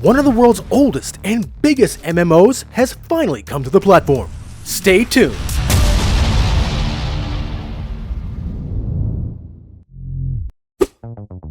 One of the world's oldest and biggest MMOs has finally come to the platform. Stay tuned.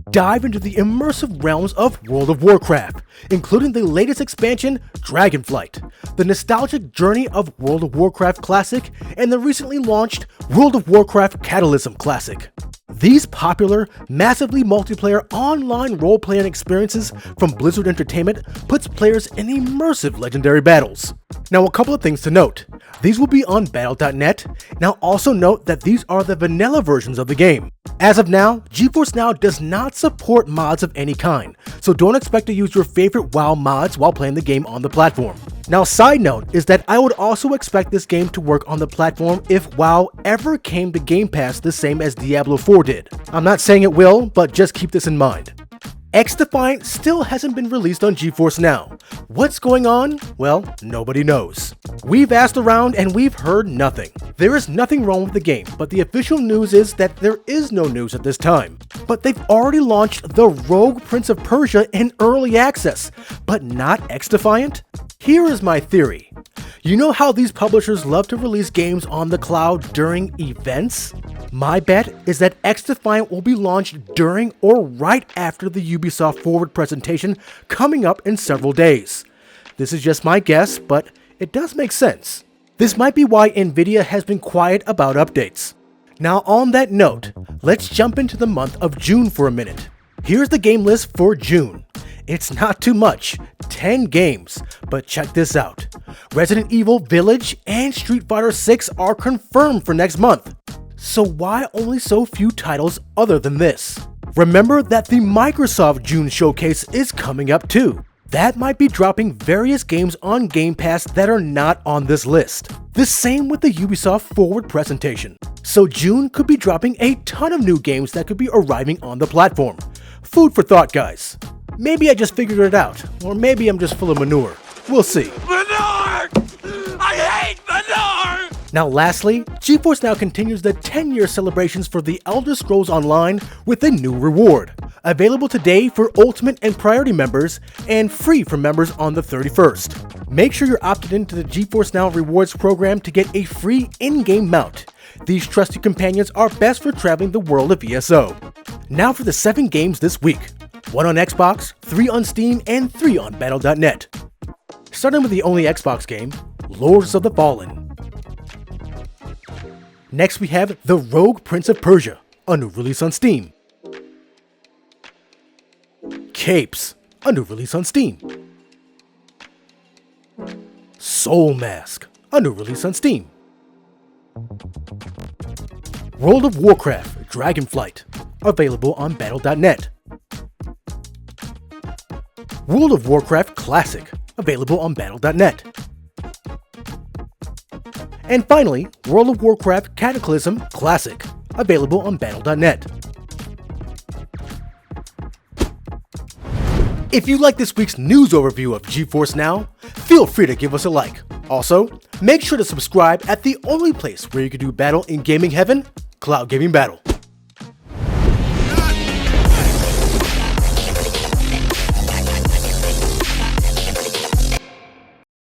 Dive into the immersive realms of World of Warcraft, including the latest expansion, Dragonflight, the nostalgic journey of World of Warcraft Classic, and the recently launched World of Warcraft Cataclysm Classic. These popular, massively multiplayer online role-playing experiences from Blizzard Entertainment puts players in immersive legendary battles. Now, a couple of things to note. These will be on Battle.net. Now also note that these are the vanilla versions of the game. As of now, GeForce Now does not support mods of any kind, so don't expect to use your favorite WoW mods while playing the game on the platform. Now, side note is that I would also expect this game to work on the platform if WoW ever came to Game Pass the same as Diablo 4 did. I'm not saying it will, but just keep this in mind. XDefiant still hasn't been released on GeForce Now. What's going on? Well, nobody knows. We've asked around and we've heard nothing. There is nothing wrong with the game, but the official news is that there is no news at this time. But they've already launched the Rogue Prince of Persia in early access, but not XDefiant? Here is my theory. You know how these publishers love to release games on the cloud during events? My bet is that XDefiant will be launched during or right after the Ubisoft Forward presentation coming up in several days. This is just my guess, but it does make sense. This might be why Nvidia has been quiet about updates. Now, on that note, let's jump into the month of June for a minute. Here's the game list for June. It's not too much, 10 games, but check this out. Resident Evil Village and Street Fighter 6 are confirmed for next month. So why only so few titles other than this? Remember that the Microsoft June showcase is coming up too. That might be dropping various games on Game Pass that are not on this list. The same with the Ubisoft Forward presentation. So June could be dropping a ton of new games that could be arriving on the platform. Food for thought, guys. Maybe I just figured it out, or maybe I'm just full of manure. We'll see. Manure! I hate manure! Now lastly, GeForce Now continues the 10-year celebrations for The Elder Scrolls Online with a new reward. Available today for Ultimate and Priority members, and free for members on the 31st. Make sure you're opted into the GeForce Now Rewards program to get a free in-game mount. These trusty companions are best for traveling the world of ESO. Now for the 7 games this week. 1 on Xbox, 3 on Steam, and 3 on Battle.net. Starting with the only Xbox game, Lords of the Fallen. Next we have The Rogue Prince of Persia, a new release on Steam. Capes, a new release on Steam. Soul Mask, a new release on Steam. World of Warcraft Dragonflight, available on Battle.net. World of Warcraft Classic, available on Battle.net. And finally, World of Warcraft Cataclysm Classic, available on Battle.net. If you like this week's news overview of GeForce Now, feel free to give us a like. Also, make sure to subscribe at the only place where you can do battle in gaming heaven, Cloud Gaming Battle.